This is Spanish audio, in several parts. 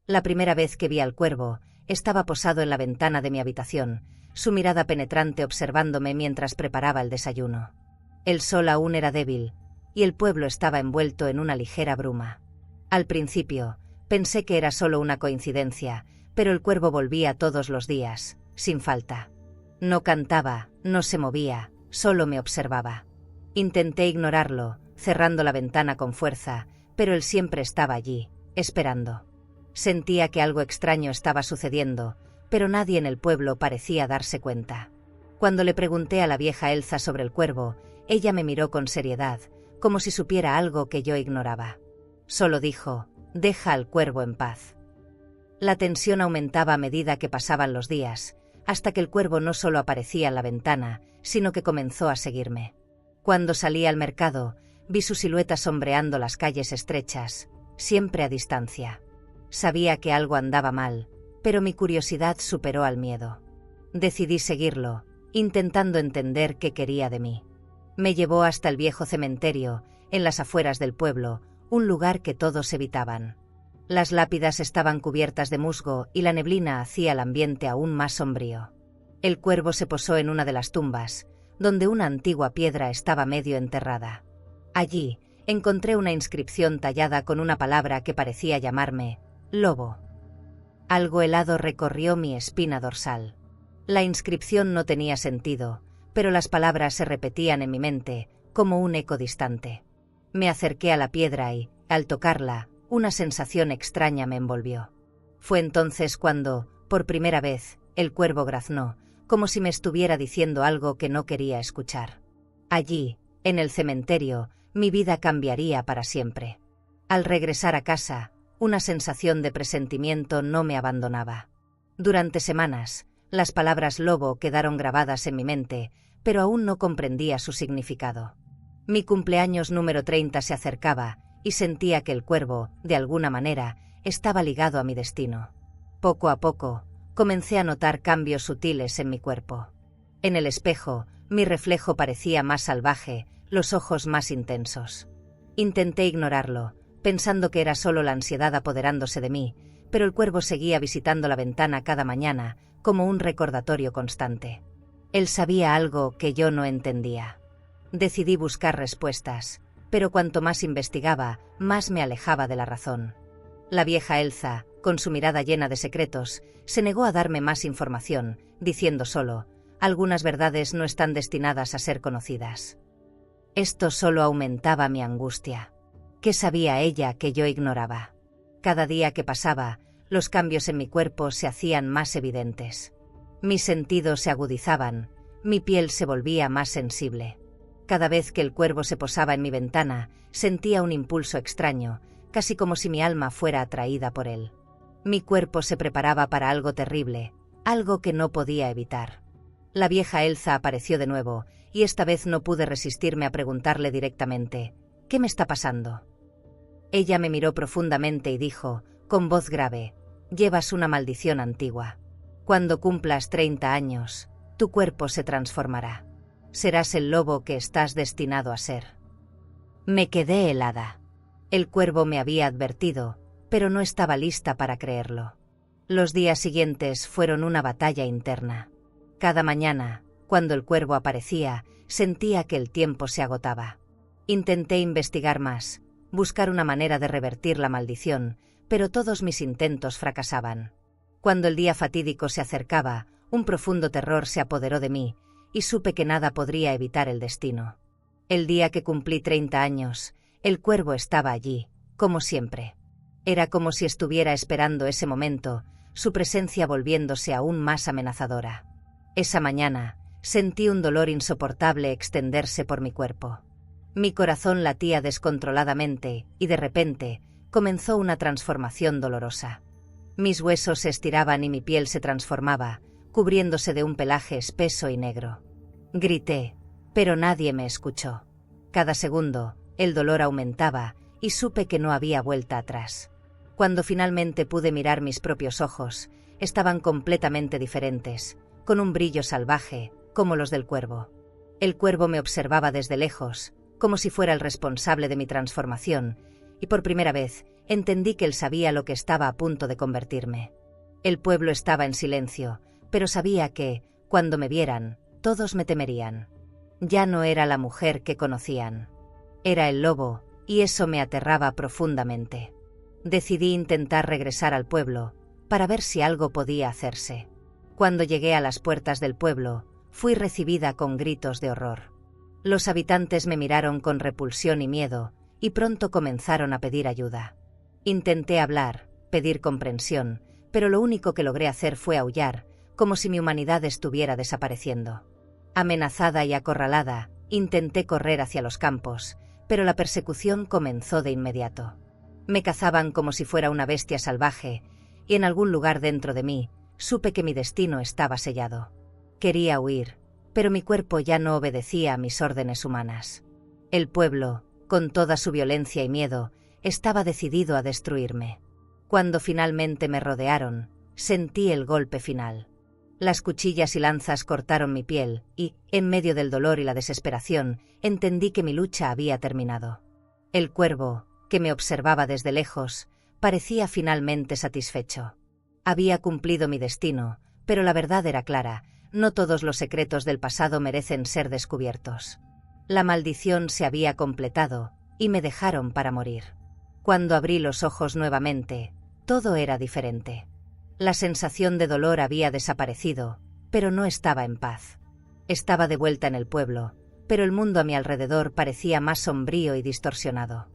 La primera vez que vi al cuervo, estaba posado en la ventana de mi habitación, su mirada penetrante observándome mientras preparaba el desayuno. El sol aún era débil, y el pueblo estaba envuelto en una ligera bruma. Al principio, pensé que era solo una coincidencia, pero el cuervo volvía todos los días, sin falta. No cantaba, no se movía, solo me observaba. Intenté ignorarlo, cerrando la ventana con fuerza, pero él siempre estaba allí, esperando. Sentía que algo extraño estaba sucediendo, pero nadie en el pueblo parecía darse cuenta. Cuando le pregunté a la vieja Elsa sobre el cuervo, ella me miró con seriedad, como si supiera algo que yo ignoraba. Solo dijo: «Deja al cuervo en paz». La tensión aumentaba a medida que pasaban los días, hasta que el cuervo no solo aparecía en la ventana, sino que comenzó a seguirme. Cuando salí al mercado, vi su silueta sombreando las calles estrechas, siempre a distancia. Sabía que algo andaba mal, pero mi curiosidad superó al miedo. Decidí seguirlo, intentando entender qué quería de mí. Me llevó hasta el viejo cementerio, en las afueras del pueblo, un lugar que todos evitaban. Las lápidas estaban cubiertas de musgo y la neblina hacía el ambiente aún más sombrío. El cuervo se posó en una de las tumbas, donde una antigua piedra estaba medio enterrada. Allí, encontré una inscripción tallada con una palabra que parecía llamarme «lobo». Algo helado recorrió mi espina dorsal. La inscripción no tenía sentido, pero las palabras se repetían en mi mente, como un eco distante. Me acerqué a la piedra y, al tocarla, una sensación extraña me envolvió. Fue entonces cuando, por primera vez, el cuervo graznó, como si me estuviera diciendo algo que no quería escuchar. Allí, en el cementerio, mi vida cambiaría para siempre. Al regresar a casa, una sensación de presentimiento no me abandonaba. Durante semanas, las palabras lobo quedaron grabadas en mi mente, pero aún no comprendía su significado. Mi cumpleaños número 30 se acercaba, y sentía que el cuervo, de alguna manera, estaba ligado a mi destino. Poco a poco, comencé a notar cambios sutiles en mi cuerpo. En el espejo, mi reflejo parecía más salvaje, los ojos más intensos. Intenté ignorarlo, pensando que era solo la ansiedad apoderándose de mí, pero el cuervo seguía visitando la ventana cada mañana, como un recordatorio constante. Él sabía algo que yo no entendía. Decidí buscar respuestas, pero cuanto más investigaba, más me alejaba de la razón. La vieja Elsa, con su mirada llena de secretos, se negó a darme más información, diciendo solo: «Algunas verdades no están destinadas a ser conocidas». Esto solo aumentaba mi angustia. ¿Qué sabía ella que yo ignoraba? Cada día que pasaba, los cambios en mi cuerpo se hacían más evidentes. Mis sentidos se agudizaban, mi piel se volvía más sensible. Cada vez que el cuervo se posaba en mi ventana, sentía un impulso extraño, casi como si mi alma fuera atraída por él. Mi cuerpo se preparaba para algo terrible, algo que no podía evitar. La vieja Elsa apareció de nuevo, y esta vez no pude resistirme a preguntarle directamente: «¿Qué me está pasando?». Ella me miró profundamente y dijo, con voz grave: «Llevas una maldición antigua. Cuando cumplas 30 años, tu cuerpo se transformará. Serás el lobo que estás destinado a ser». Me quedé helada. El cuervo me había advertido, pero no estaba lista para creerlo. Los días siguientes fueron una batalla interna. Cada mañana, cuando el cuervo aparecía, sentía que el tiempo se agotaba. Intenté investigar más, buscar una manera de revertir la maldición, pero todos mis intentos fracasaban. Cuando el día fatídico se acercaba, un profundo terror se apoderó de mí, y supe que nada podría evitar el destino. El día que cumplí 30 años, el cuervo estaba allí, como siempre. Era como si estuviera esperando ese momento, su presencia volviéndose aún más amenazadora. Esa mañana, sentí un dolor insoportable extenderse por mi cuerpo. Mi corazón latía descontroladamente, y de repente, comenzó una transformación dolorosa. Mis huesos se estiraban y mi piel se transformaba, cubriéndose de un pelaje espeso y negro. Grité, pero nadie me escuchó. Cada segundo, el dolor aumentaba, y supe que no había vuelta atrás. Cuando finalmente pude mirar mis propios ojos, estaban completamente diferentes, con un brillo salvaje, como los del cuervo. El cuervo me observaba desde lejos, como si fuera el responsable de mi transformación, y por primera vez, entendí que él sabía lo que estaba a punto de convertirme. El pueblo estaba en silencio, pero sabía que, cuando me vieran, todos me temerían. Ya no era la mujer que conocían. Era el lobo, y eso me aterraba profundamente. Decidí intentar regresar al pueblo, para ver si algo podía hacerse. Cuando llegué a las puertas del pueblo, fui recibida con gritos de horror. Los habitantes me miraron con repulsión y miedo, y pronto comenzaron a pedir ayuda. Intenté hablar, pedir comprensión, pero lo único que logré hacer fue aullar, como si mi humanidad estuviera desapareciendo. Amenazada y acorralada, intenté correr hacia los campos, pero la persecución comenzó de inmediato. Me cazaban como si fuera una bestia salvaje, y en algún lugar dentro de mí, supe que mi destino estaba sellado. Quería huir, pero mi cuerpo ya no obedecía a mis órdenes humanas. El pueblo, con toda su violencia y miedo, estaba decidido a destruirme. Cuando finalmente me rodearon, sentí el golpe final. Las cuchillas y lanzas cortaron mi piel y, en medio del dolor y la desesperación, entendí que mi lucha había terminado. El cuervo, que me observaba desde lejos, parecía finalmente satisfecho. Había cumplido mi destino, pero la verdad era clara: no todos los secretos del pasado merecen ser descubiertos. La maldición se había completado, y me dejaron para morir. Cuando abrí los ojos nuevamente, todo era diferente. La sensación de dolor había desaparecido, pero no estaba en paz. Estaba de vuelta en el pueblo, pero el mundo a mi alrededor parecía más sombrío y distorsionado.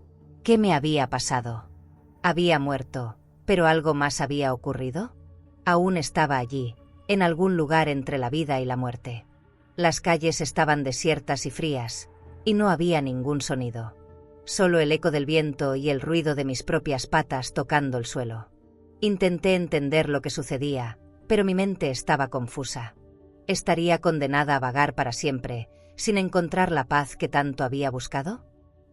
¿Qué me había pasado? Había muerto, pero ¿algo más había ocurrido? Aún estaba allí, en algún lugar entre la vida y la muerte. Las calles estaban desiertas y frías, y no había ningún sonido. Solo el eco del viento y el ruido de mis propias patas tocando el suelo. Intenté entender lo que sucedía, pero mi mente estaba confusa. ¿Estaría condenada a vagar para siempre, sin encontrar la paz que tanto había buscado?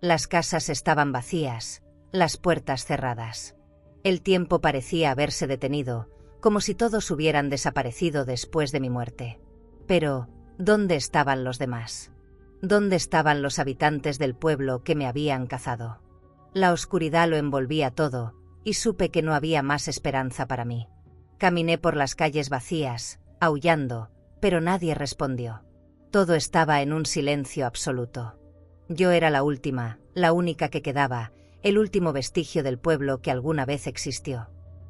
Las casas estaban vacías, las puertas cerradas. El tiempo parecía haberse detenido, como si todos hubieran desaparecido después de mi muerte. Pero, ¿dónde estaban los demás? ¿Dónde estaban los habitantes del pueblo que me habían cazado? La oscuridad lo envolvía todo, y supe que no había más esperanza para mí. Caminé por las calles vacías, aullando, pero nadie respondió. Todo estaba en un silencio absoluto. Yo era la última, la única que quedaba, el último vestigio del pueblo que alguna vez existió.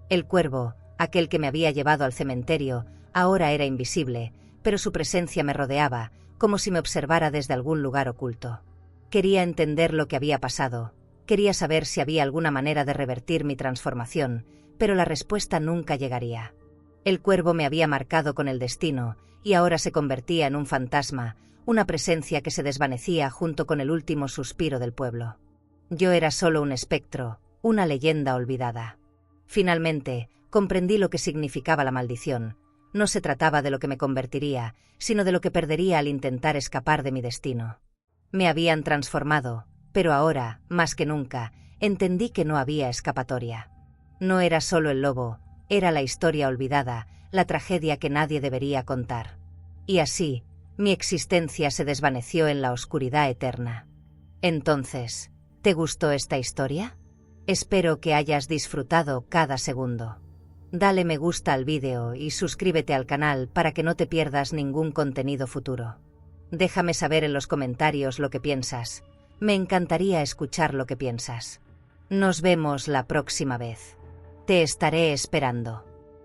El cuervo, aquel que me había llevado al cementerio, ahora era invisible, pero su presencia me rodeaba, como si me observara desde algún lugar oculto. Quería entender lo que había pasado. Quería saber si había alguna manera de revertir mi transformación, pero la respuesta nunca llegaría. El cuervo me había marcado con el destino, y ahora se convertía en un fantasma, una presencia que se desvanecía junto con el último suspiro del pueblo. Yo era solo un espectro, una leyenda olvidada. Finalmente, comprendí lo que significaba la maldición. No se trataba de lo que me convertiría, sino de lo que perdería al intentar escapar de mi destino. Me habían transformado, pero ahora, más que nunca, entendí que no había escapatoria. No era solo el lobo, era la historia olvidada, la tragedia que nadie debería contar. Y así, mi existencia se desvaneció en la oscuridad eterna. Entonces, ¿te gustó esta historia? Espero que hayas disfrutado cada segundo. Dale me gusta al vídeo y suscríbete al canal para que no te pierdas ningún contenido futuro. Déjame saber en los comentarios lo que piensas. Me encantaría escuchar lo que piensas. Nos vemos la próxima vez. Te estaré esperando.